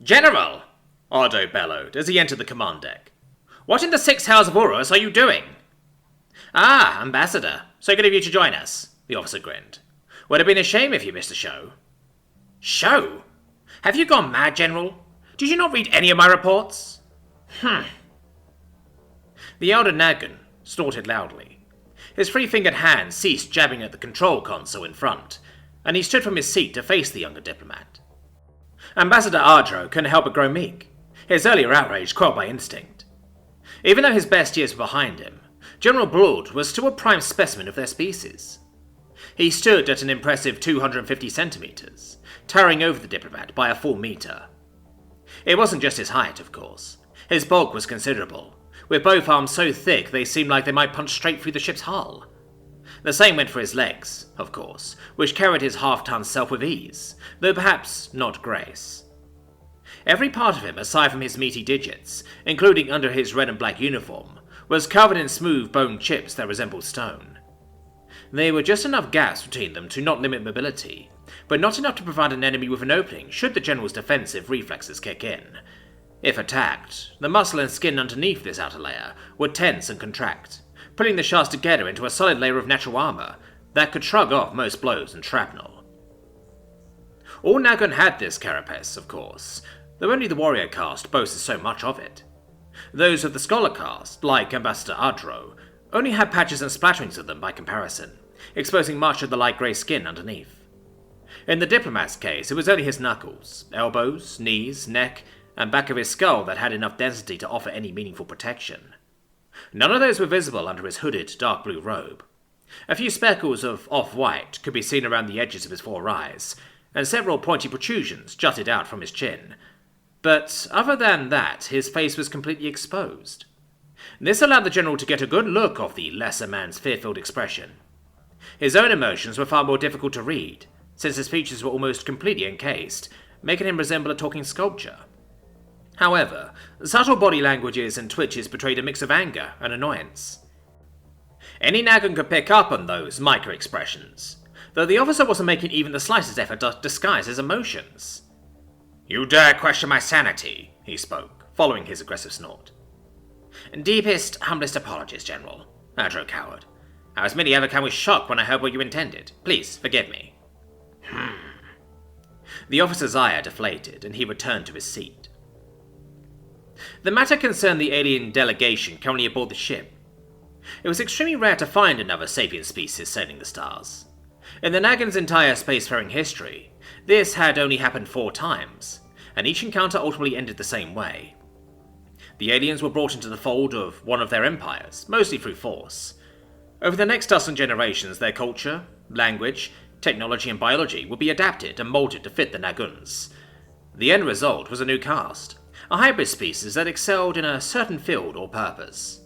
General! Ardo bellowed as he entered the command deck. What in the six hells of Urus are you doing? Ah, Ambassador. So good of you to join us, the officer grinned. Would have been a shame if you missed the show. Show? Have you gone mad, General? Did you not read any of my reports? The elder Nagun snorted loudly. His three-fingered hand ceased jabbing at the control console in front, and he stood from his seat to face the younger diplomat. Ambassador Ardro couldn't help but grow meek, his earlier outrage quelled by instinct. Even though his best years were behind him, General Broad was still a prime specimen of their species. He stood at an impressive 250 centimeters, towering over the diplomat by a full meter. It wasn't just his height, of course. His bulk was considerable, with both arms so thick they seemed like they might punch straight through the ship's hull. The same went for his legs, of course, which carried his half-ton self with ease, though perhaps not grace. Every part of him, aside from his meaty digits, including under his red and black uniform, was covered in smooth bone chips that resembled stone. There were just enough gaps between them to not limit mobility, but not enough to provide an enemy with an opening should the general's defensive reflexes kick in. If attacked, the muscle and skin underneath this outer layer would tense and contract, putting the shards together into a solid layer of natural armor that could shrug off most blows and shrapnel. All Nagun had this carapace, of course, though only the warrior caste boasted so much of it. Those of the scholar caste, like Ambassador Ardro, only had patches and splatterings of them by comparison, exposing much of the light grey skin underneath. In the diplomat's case, it was only his knuckles, elbows, knees, neck, and back of his skull that had enough density to offer any meaningful protection. None of those were visible under his hooded dark blue robe. A few speckles of off-white could be seen around the edges of his four eyes, and several pointy protrusions jutted out from his chin. But other than that, his face was completely exposed. This allowed the general to get a good look of the lesser man's fear-filled expression. His own emotions were far more difficult to read, since his features were almost completely encased, making him resemble a talking sculpture. However, subtle body languages and twitches betrayed a mix of anger and annoyance. Any Nagun could pick up on those micro-expressions, though the officer wasn't making even the slightest effort to disguise his emotions. "You dare question my sanity," he spoke, following his aggressive snort. "Deepest, humblest apologies, General," Ardro cowered. "I was merely overcome with shock when I heard what you intended. Please, forgive me." The officer's ire deflated, and he returned to his seat. The matter concerned the alien delegation currently aboard the ship. It was extremely rare to find another sapient species sailing the stars. In the Nagun's entire spacefaring history, this had only happened 4 times, and each encounter ultimately ended the same way. The aliens were brought into the fold of one of their empires, mostly through force. Over the next dozen generations, their culture, language, technology and biology would be adapted and molded to fit the Naguns. The end result was a new caste, a hybrid species that excelled in a certain field or purpose.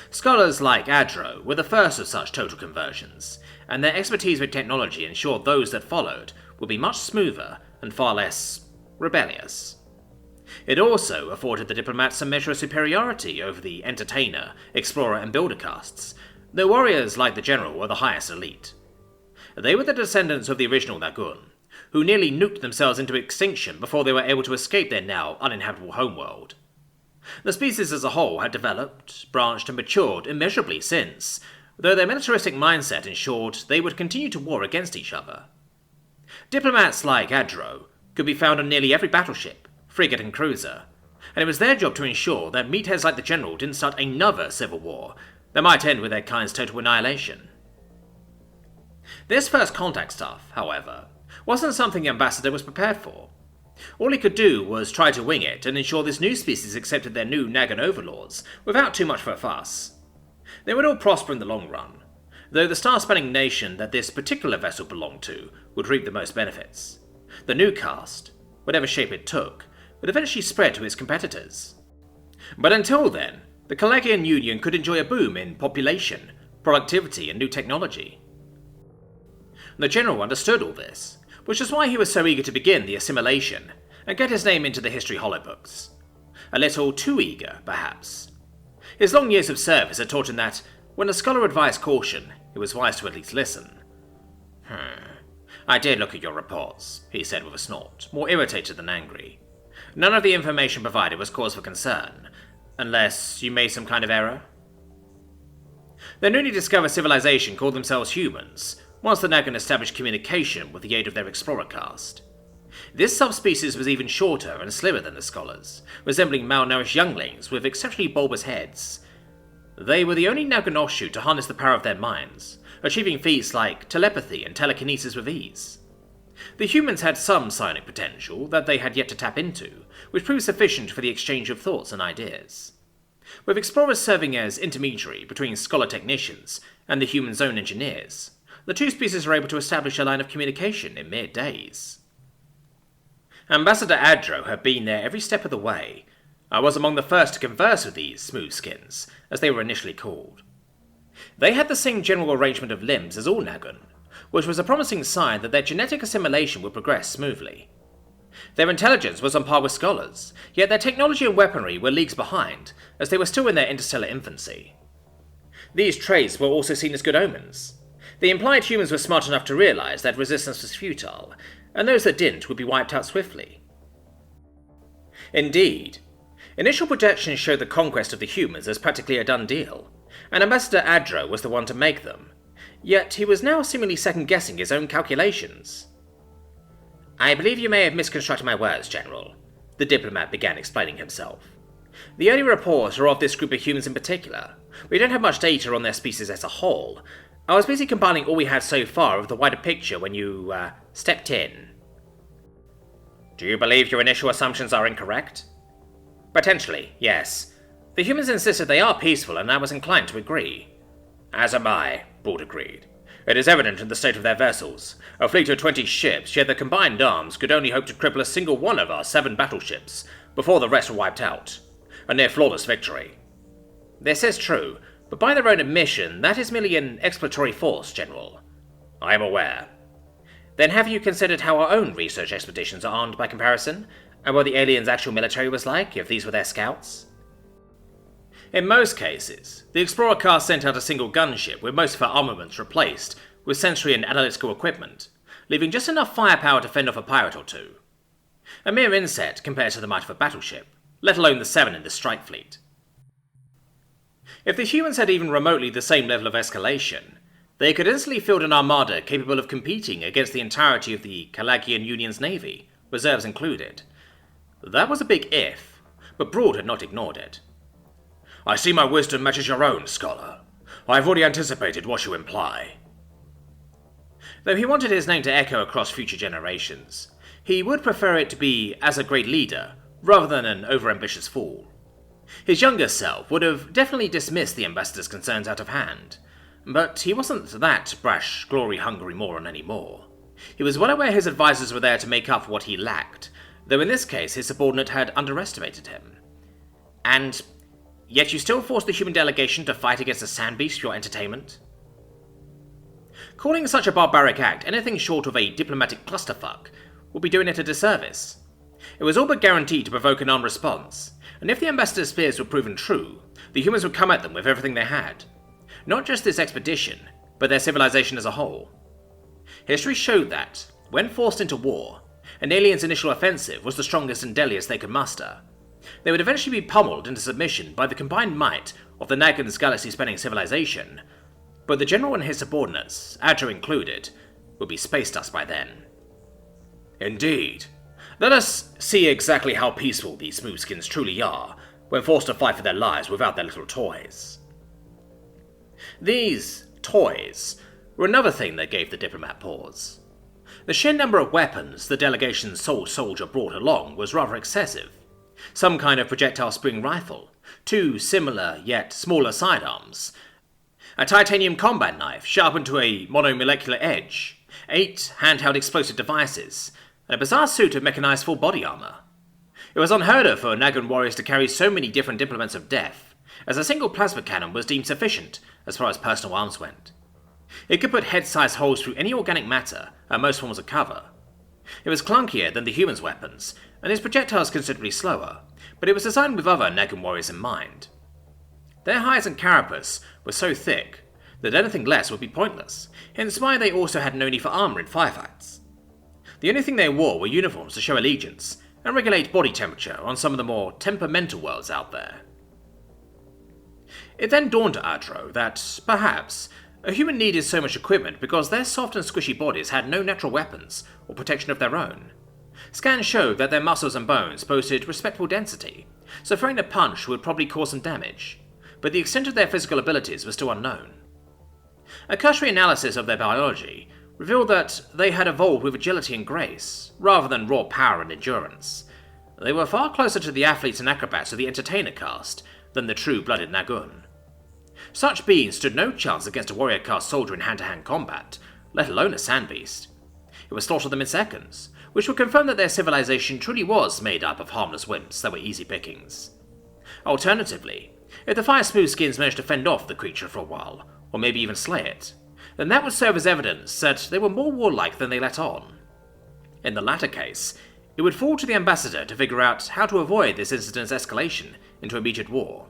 Scholars like Ardro were the first of such total conversions, and their expertise with technology ensured those that followed would be much smoother and far less rebellious. It also afforded the diplomats some measure of superiority over the entertainer, explorer and builder castes, though warriors like the general were the highest elite. They were the descendants of the original Nagun, who nearly nuked themselves into extinction before they were able to escape their now uninhabitable homeworld. The species as a whole had developed, branched and matured immeasurably since, though their militaristic mindset ensured they would continue to war against each other. Diplomats like Ardro could be found on nearly every battleship, frigate and cruiser, and it was their job to ensure that meatheads like the general didn't start another civil war that might end with their kind's total annihilation. This first contact stuff, however, wasn't something the ambassador was prepared for. All he could do was try to wing it and ensure this new species accepted their new Nagun overlords without too much of a fuss. They would all prosper in the long run, though the star-spanning nation that this particular vessel belonged to would reap the most benefits. The new caste, whatever shape it took, would eventually spread to its competitors. But until then, the Kalakian Union could enjoy a boom in population, productivity and new technology. The general understood all this, which is why he was so eager to begin the assimilation and get his name into the history holobooks. A little too eager, perhaps. His long years of service had taught him that, when a scholar advised caution, it was wise to at least listen. I did look at your reports, he said with a snort, more irritated than angry. None of the information provided was cause for concern, unless you made some kind of error. The newly discovered civilization called themselves humans, once the Nagan established communication with the aid of their explorer caste. This subspecies was even shorter and slimmer than the scholars, resembling malnourished younglings with exceptionally bulbous heads. They were the only Nagan offshoot to harness the power of their minds, achieving feats like telepathy and telekinesis with ease. The humans had some psionic potential that they had yet to tap into, which proved sufficient for the exchange of thoughts and ideas. With explorers serving as intermediary between scholar technicians and the humans' own engineers, the two species were able to establish a line of communication in mere days. Ambassador Adro had been there every step of the way. I was among the first to converse with these smoothskins, as they were initially called. They had the same general arrangement of limbs as all Nagan, which was a promising sign that their genetic assimilation would progress smoothly. Their intelligence was on par with scholars, yet their technology and weaponry were leagues behind, as they were still in their interstellar infancy. These traits were also seen as good omens. The implied humans were smart enough to realize that resistance was futile, and those that didn't would be wiped out swiftly. Indeed, initial projections showed the conquest of the humans as practically a done deal, and Ambassador Adro was the one to make them, yet he was now seemingly second-guessing his own calculations. "I believe you may have misconstructed my words, General," the diplomat began explaining himself. "The early reports are of this group of humans in particular. We don't have much data on their species as a whole. I was busy compiling all we had so far of the wider picture when you, stepped in." "Do you believe your initial assumptions are incorrect?" "Potentially, yes. The humans insisted they are peaceful, and I was inclined to agree." "As am I," Broad agreed. "It is evident in the state of their vessels. A fleet of 20 ships, yet their combined arms could only hope to cripple a single one of our 7 battleships, before the rest were wiped out. A near-flawless victory." "This is true, but by their own admission, that is merely an exploratory force, General." "I am aware." "Then have you considered how our own research expeditions are armed by comparison, and what the aliens' actual military was like if these were their scouts?" In most cases, the Explorer caste sent out a single gunship with most of her armaments replaced with sensory and analytical equipment, leaving just enough firepower to fend off a pirate or two. A mere insect compared to the might of a battleship, let alone the 7 in the strike fleet. If the humans had even remotely the same level of escalation, they could instantly field an armada capable of competing against the entirety of the Calagian Union's navy, reserves included. That was a big if, but Broad had not ignored it. "I see my wisdom matches your own, Scholar. I have already anticipated what you imply." Though he wanted his name to echo across future generations, he would prefer it to be as a great leader, rather than an overambitious fool. His younger self would have definitely dismissed the ambassador's concerns out of hand, but he wasn't that brash, glory-hungry moron anymore. He was well aware his advisors were there to make up for what he lacked, though in this case his subordinate had underestimated him. "And yet you still forced the human delegation to fight against a sand beast for your entertainment?" Calling such a barbaric act anything short of a diplomatic clusterfuck would be doing it a disservice. It was all but guaranteed to provoke an armed response, and if the ambassador's fears were proven true, the humans would come at them with everything they had. Not just this expedition, but their civilization as a whole. History showed that, when forced into war, an alien's initial offensive was the strongest and deadliest they could muster. They would eventually be pummeled into submission by the combined might of the Nagan's galaxy-spanning civilization, but the general and his subordinates, Adro included, would be space dust by then. "Indeed. Let us see exactly how peaceful these smoothskins truly are when forced to fight for their lives without their little toys." These toys were another thing that gave the diplomat pause. The sheer number of weapons the delegation's sole soldier brought along was rather excessive. Some kind of projectile spring rifle, 2 similar yet smaller sidearms, a titanium combat knife sharpened to a monomolecular edge, 8 handheld explosive devices, and a bizarre suit of mechanized full body armor. It was unheard of for Nagan warriors to carry so many different implements of death, as a single plasma cannon was deemed sufficient as far as personal arms went. It could put head-sized holes through any organic matter and most forms of cover. It was clunkier than the humans' weapons, and its projectiles considerably slower, but it was designed with other Nagan warriors in mind. Their hides and carapace were so thick that anything less would be pointless, hence why they also had no need for armor in firefights. The only thing they wore were uniforms to show allegiance, and regulate body temperature on some of the more temperamental worlds out there. It then dawned to Adro that, perhaps, a human needed so much equipment because their soft and squishy bodies had no natural weapons or protection of their own. Scans showed that their muscles and bones boasted respectable density, so throwing a punch would probably cause some damage, but the extent of their physical abilities was still unknown. A cursory analysis of their biology revealed that they had evolved with agility and grace, rather than raw power and endurance. They were far closer to the athletes and acrobats of the entertainer caste than the true-blooded Nagun. Such beings stood no chance against a warrior caste soldier in hand-to-hand combat, let alone a sand beast. It would slaughter them in seconds, which would confirm that their civilization truly was made up of harmless wimps that were easy pickings. Alternatively, if the Fire Smoothskins managed to fend off the creature for a while, or maybe even slay it, then that would serve as evidence that they were more warlike than they let on. In the latter case, it would fall to the ambassador to figure out how to avoid this incident's escalation into immediate war.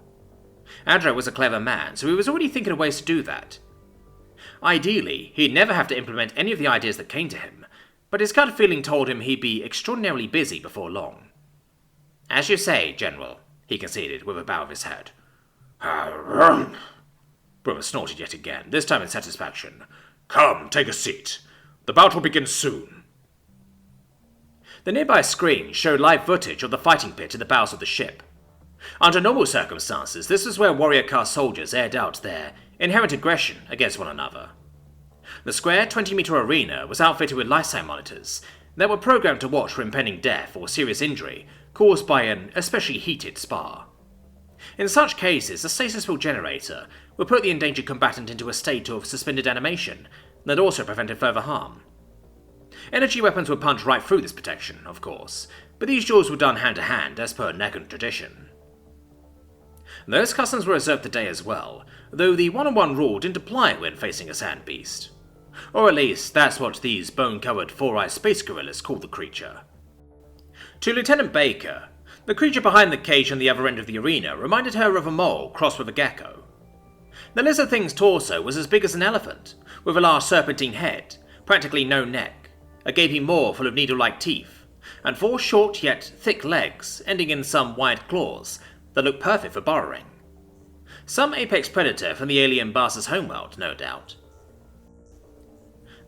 Adro was a clever man, so he was already thinking of ways to do that. Ideally, he'd never have to implement any of the ideas that came to him, but his gut feeling told him he'd be extraordinarily busy before long. "As you say, General," he conceded with a bow of his head. Brewer snorted yet again, this time in satisfaction. "Come, take a seat. The bout will begin soon." The nearby screen showed live footage of the fighting pit in the bows of the ship. Under normal circumstances, this was where warrior caste soldiers aired out their inherent aggression against one another. The square 20-meter arena was outfitted with lifetime monitors that were programmed to watch for impending death or serious injury caused by an especially heated spar. In such cases, a stasis field generator would put the endangered combatant into a state of suspended animation that also prevented further harm. Energy weapons would punch right through this protection, of course, but these duels were done hand-to-hand as per Nagun tradition. Those customs were observed today as well, though the one-on-one rule didn't apply when facing a sand beast. Or at least, that's what these bone-covered four-eyed space gorillas call the creature. To Lieutenant Baker, the creature behind the cage on the other end of the arena reminded her of a mole crossed with a gecko. The lizard thing's torso was as big as an elephant, with a large serpentine head, practically no neck, a gaping maw full of needle-like teeth, and four short yet thick legs ending in some wide claws that looked perfect for burrowing. Some apex predator from the alien Barsa's homeworld, no doubt.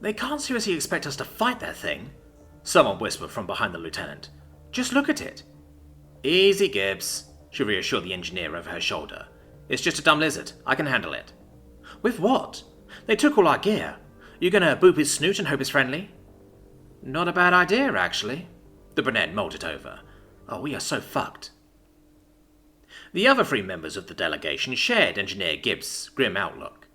"They can't seriously expect us to fight that thing," someone whispered from behind the lieutenant. "Just look at it." "Easy, Gibbs," she reassured the engineer over her shoulder. "It's just a dumb lizard. I can handle it." "With what? They took all our gear. You gonna boop his snoot and hope it's friendly?" "Not a bad idea, actually." The brunette mulled it over. "Oh, we are so fucked." The other three members of the delegation shared Engineer Gibbs' grim outlook.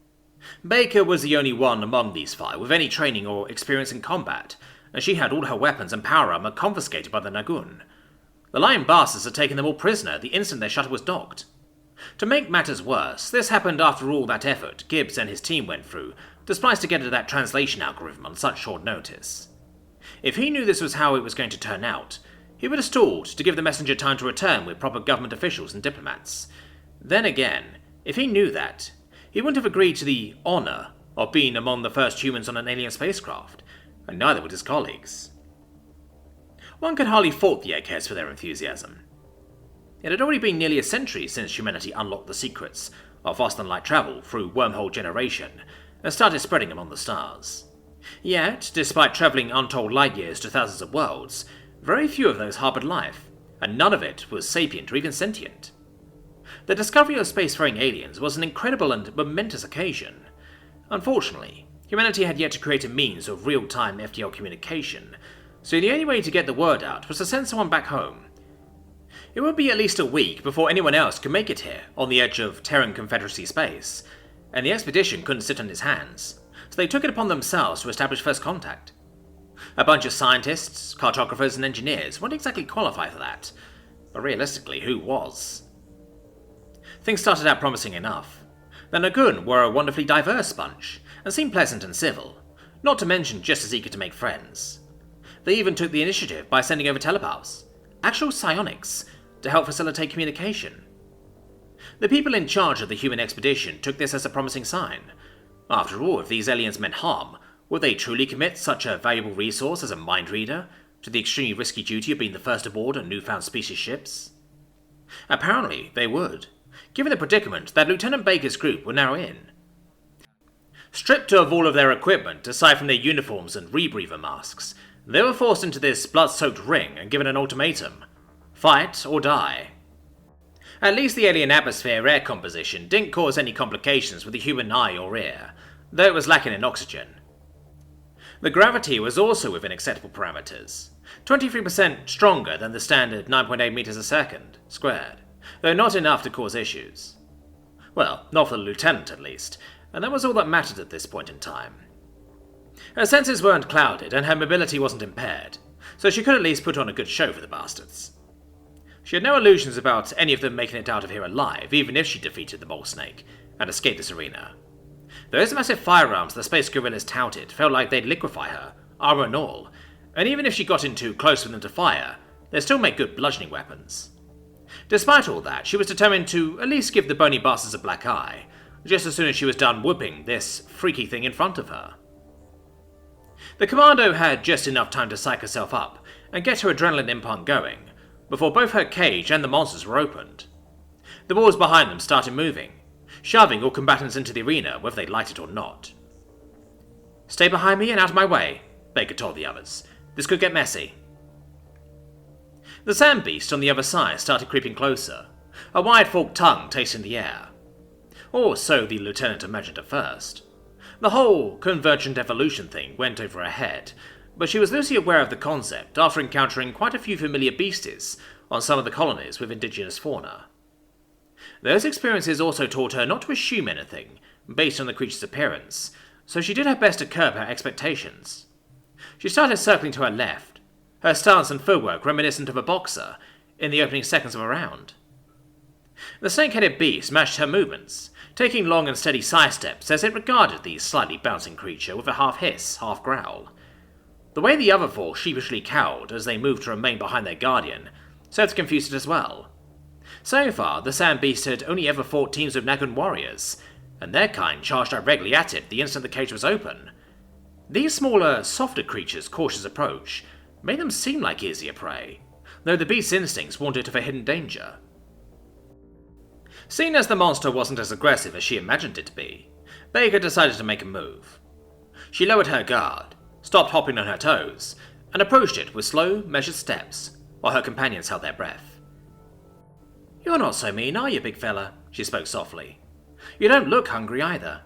Baker was the only one among these five with any training or experience in combat, and she had all her weapons and power armor confiscated by the Nagun. The Lion Bastards had taken them all prisoner the instant their shuttle was docked. To make matters worse, this happened after all that effort Gibbs and his team went through to splice together that translation algorithm on such short notice. If he knew this was how it was going to turn out, he would have stalled to give the messenger time to return with proper government officials and diplomats. Then again, if he knew that, he wouldn't have agreed to the honor of being among the first humans on an alien spacecraft, and neither would his colleagues. One could hardly fault the eggheads for their enthusiasm. It had already been nearly a century since humanity unlocked the secrets of faster-than-light travel through wormhole generation and started spreading among the stars. Yet, despite travelling untold light years to thousands of worlds, very few of those harboured life, and none of it was sapient or even sentient. The discovery of spacefaring aliens was an incredible and momentous occasion. Unfortunately, humanity had yet to create a means of real-time FTL communication, so the only way to get the word out was to send someone back home. It would be at least a week before anyone else could make it here, on the edge of Terran Confederacy space, and the expedition couldn't sit on his hands, so they took it upon themselves to establish first contact. A bunch of scientists, cartographers, and engineers weren't exactly qualified for that, but realistically, who was? Things started out promising enough. The Nagun were a wonderfully diverse bunch, and seemed pleasant and civil, not to mention just as eager to make friends. They even took the initiative by sending over telepaths, actual psionics, to help facilitate communication. The people in charge of the human expedition took this as a promising sign. After all, if these aliens meant harm, would they truly commit such a valuable resource as a mind reader to the extremely risky duty of being the first aboard on newfound species ships? Apparently, they would, given the predicament that Lieutenant Baker's group were now in. Stripped of all of their equipment, aside from their uniforms and rebreather masks, they were forced into this blood-soaked ring and given an ultimatum: fight or die. At least the alien atmosphere air composition didn't cause any complications with the human eye or ear, though it was lacking in oxygen. The gravity was also within acceptable parameters, 23% stronger than the standard 9.8 meters a second squared, though not enough to cause issues. Well, not for the lieutenant at least, and that was all that mattered at this point in time. Her senses weren't clouded and her mobility wasn't impaired, so she could at least put on a good show for the bastards. She had no illusions about any of them making it out of here alive, even if she defeated the mole snake and escaped this arena. Those massive firearms the space gorillas touted felt like they'd liquefy her, armor and all, and even if she got in too close for them to fire, they'd still make good bludgeoning weapons. Despite all that, she was determined to at least give the bony bastards a black eye, just as soon as she was done whooping this freaky thing in front of her. The commando had just enough time to psych herself up and get her adrenaline implant going, before both her cage and the monsters were opened. The walls behind them started moving, shoving all combatants into the arena, whether they liked it or not. "Stay behind me and out of my way," Baker told the others. "This could get messy." The sand beast on the other side started creeping closer, a wide forked tongue tasting the air. Or so the lieutenant imagined at first. The whole convergent evolution thing went over her head, but she was loosely aware of the concept after encountering quite a few familiar beasties on some of the colonies with indigenous fauna. Those experiences also taught her not to assume anything based on the creature's appearance, so she did her best to curb her expectations. She started circling to her left, her stance and footwork reminiscent of a boxer in the opening seconds of a round. The snake-headed beast matched her movements, taking long and steady side steps as it regarded the slightly bouncing creature with a half hiss, half growl. The way the other four sheepishly cowed as they moved to remain behind their guardian served to confuse it as well. So far, the sand beast had only ever fought teams of Nagun warriors, and their kind charged directly at it the instant the cage was open. These smaller, softer creatures' cautious approach made them seem like easier prey, though the beast's instincts warned it of a hidden danger. Seeing as the monster wasn't as aggressive as she imagined it to be, Baker decided to make a move. She lowered her guard, stopped hopping on her toes, and approached it with slow, measured steps, while her companions held their breath. "You're not so mean, are you, big fella?" she spoke softly. "You don't look hungry either.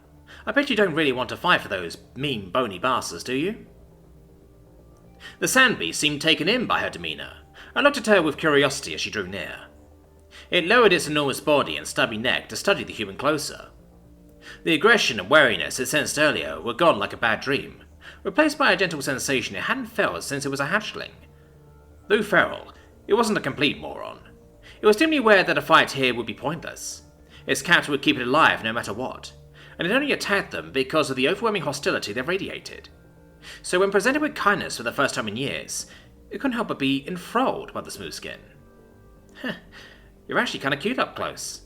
I bet you don't really want to fight for those mean, bony bastards, do you?" The sand beast seemed taken in by her demeanour, and looked at her with curiosity as she drew near. It lowered its enormous body and stubby neck to study the human closer. The aggression and wariness it sensed earlier were gone like a bad dream, replaced by a gentle sensation it hadn't felt since it was a hatchling. Though feral, it wasn't a complete moron. It was dimly aware that a fight here would be pointless. Its captor would keep it alive no matter what, and it only attacked them because of the overwhelming hostility they radiated. So when presented with kindness for the first time in years, it couldn't help but be enthralled by the smooth skin. "You're actually kinda cute up close."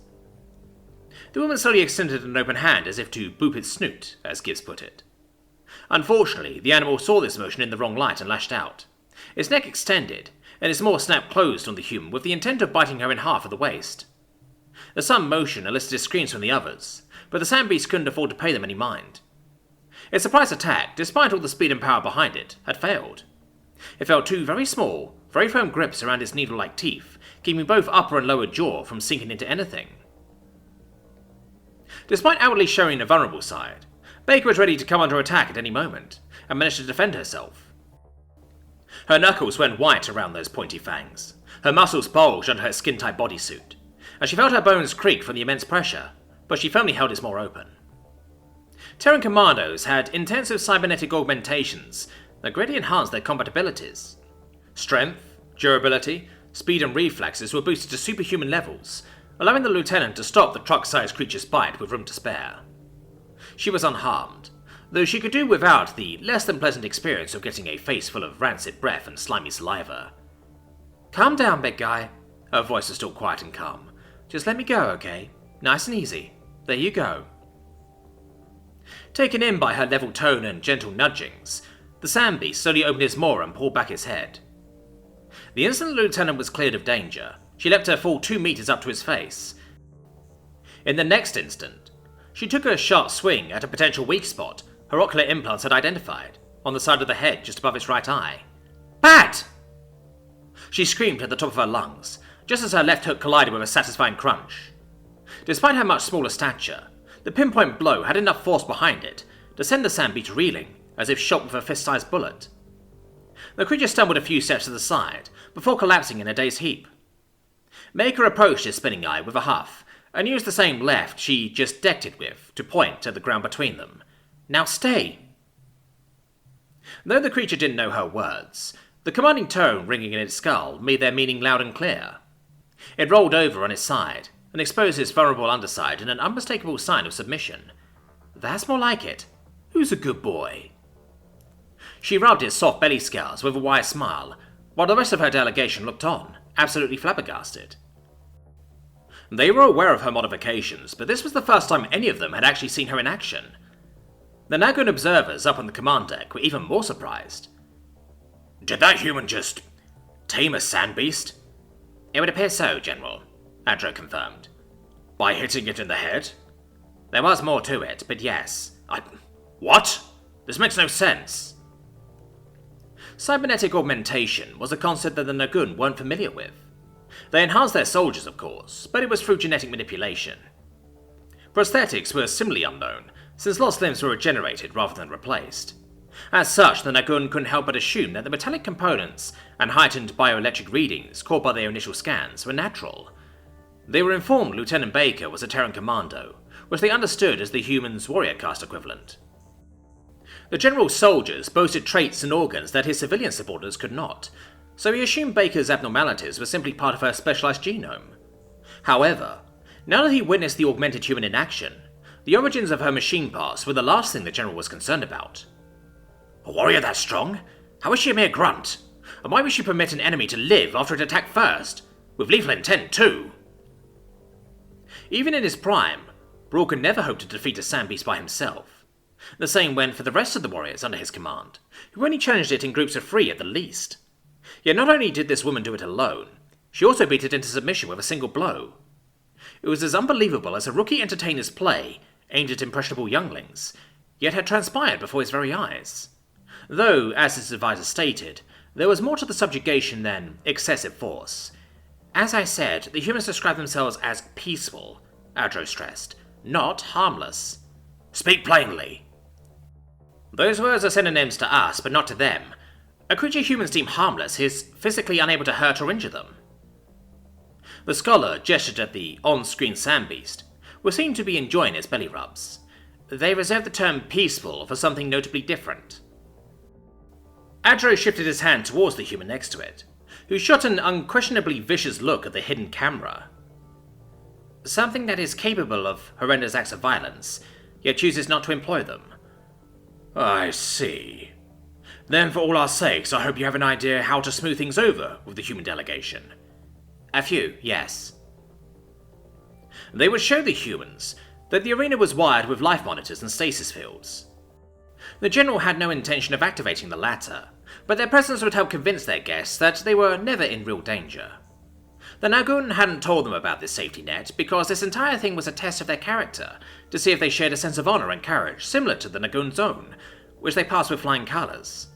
The woman slowly extended an open hand as if to boop its snoot, as Gibbs put it. Unfortunately, the animal saw this motion in the wrong light and lashed out. Its neck extended, and its maw snapped closed on the human with the intent of biting her in half at the waist. The sudden motion elicited screams from the others, but the sand beast couldn't afford to pay them any mind. Its surprise attack, despite all the speed and power behind it, had failed. It felt two very small, very firm grips around its needle-like teeth, keeping both upper and lower jaw from sinking into anything. Despite outwardly showing a vulnerable side, Baker was ready to come under attack at any moment, and managed to defend herself. Her knuckles went white around those pointy fangs, her muscles bulged under her skin-tight bodysuit, and she felt her bones creak from the immense pressure, but she firmly held its maw open. Terran commandos had intensive cybernetic augmentations that greatly enhanced their combat abilities. Strength, durability, speed and reflexes were boosted to superhuman levels, allowing the lieutenant to stop the truck-sized creature's bite with room to spare. She was unharmed, though she could do without the less than pleasant experience of getting a face full of rancid breath and slimy saliva. "Calm down, big guy." Her voice was still quiet and calm. "Just let me go, okay? Nice and easy. There you go." Taken in by her level tone and gentle nudgings, the sand beast slowly opened its maw and pulled back its head. The instant the lieutenant was cleared of danger, she leapt her full 2 meters up to his face. In the next instant, she took a sharp swing at a potential weak spot her ocular implants had identified, on the side of the head just above its right eye. "Bat!" She screamed at the top of her lungs, just as her left hook collided with a satisfying crunch. Despite her much smaller stature, the pinpoint blow had enough force behind it to send the sandbeast reeling, as if shot with a fist-sized bullet. The creature stumbled a few steps to the side, before collapsing in a dazed heap. Baker approached his spinning eye with a huff, and used the same left she just decked it with to point at the ground between them. "Now stay!" Though the creature didn't know her words, the commanding tone ringing in its skull made their meaning loud and clear. It rolled over on its side, and exposed its vulnerable underside in an unmistakable sign of submission. "That's more like it. Who's a good boy?" She rubbed its soft belly scales with a wide smile, while the rest of her delegation looked on, absolutely flabbergasted. They were aware of her modifications, but this was the first time any of them had actually seen her in action. The Nagoon observers up on the command deck were even more surprised. "Did that human just tame a sandbeast?" "It would appear so, General," Adro confirmed. "By hitting it in the head?" "There was more to it, but yes." What? This makes no sense." Cybernetic augmentation was a concept that the Nagoon weren't familiar with. They enhanced their soldiers, of course, but it was through genetic manipulation. Prosthetics were similarly unknown, since lost limbs were regenerated rather than replaced. As such, the Nagoon couldn't help but assume that the metallic components and heightened bioelectric readings caught by their initial scans were natural. They were informed Lieutenant Baker was a Terran Commando, which they understood as the human's warrior caste equivalent. The General's soldiers boasted traits and organs that his civilian supporters could not, so he assumed Baker's abnormalities were simply part of her specialized genome. However, now that he witnessed the augmented human in action, the origins of her machine parts were the last thing the General was concerned about. "A warrior that strong? How is she a mere grunt? And why would she permit an enemy to live after it attacked first? With lethal intent, too?" Even in his prime, Brawl could never hope to defeat a sandbeast by himself. The same went for the rest of the warriors under his command, who only challenged it in groups of 3 at the least. Yet not only did this woman do it alone, she also beat it into submission with a single blow. It was as unbelievable as a rookie entertainer's play aimed at impressionable younglings, yet had transpired before his very eyes. Though, as his advisor stated, there was more to the subjugation than excessive force. "As I said, the humans describe themselves as peaceful," Adro stressed, "not harmless." "Speak plainly." "Those words are synonyms to us, but not to them. A creature humans deem harmless is physically unable to hurt or injure them." The scholar gestured at the on-screen sandbeast, who seemed to be enjoying its belly rubs. "They reserve the term peaceful for something notably different." Adro shifted his hand towards the human next to it, who shot an unquestionably vicious look at the hidden camera. "Something that is capable of horrendous acts of violence, yet chooses not to employ them." "I see. Then for all our sakes, I hope you have an idea how to smooth things over with the human delegation." "A few, yes." They would show the humans that the arena was wired with life monitors and stasis fields. The General had no intention of activating the latter, but their presence would help convince their guests that they were never in real danger. The Nagoon hadn't told them about this safety net because this entire thing was a test of their character, to see if they shared a sense of honor and courage similar to the Nagoon's own, which they passed with flying colors.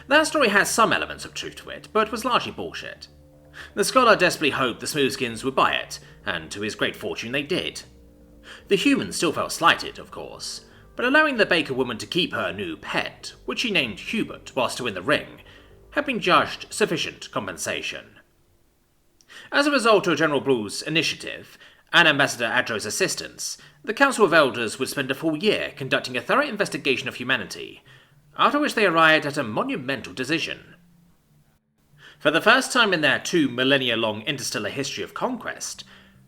That story has some elements of truth to it, but was largely bullshit. The scholar desperately hoped the Smoothskins would buy it, and to his great fortune they did. The humans still felt slighted, of course, but allowing the Baker woman to keep her new pet, which she named Hubert while still in the ring, had been judged sufficient compensation. As a result of General Blue's initiative, and Ambassador Adro's assistance, the Council of Elders would spend a full year conducting a thorough investigation of humanity, after which they arrived at a monumental decision. For the first time in their 2 millennia-long interstellar history of conquest,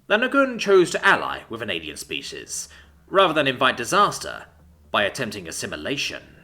the Nagoon chose to ally with an alien species, rather than invite disaster by attempting assimilation.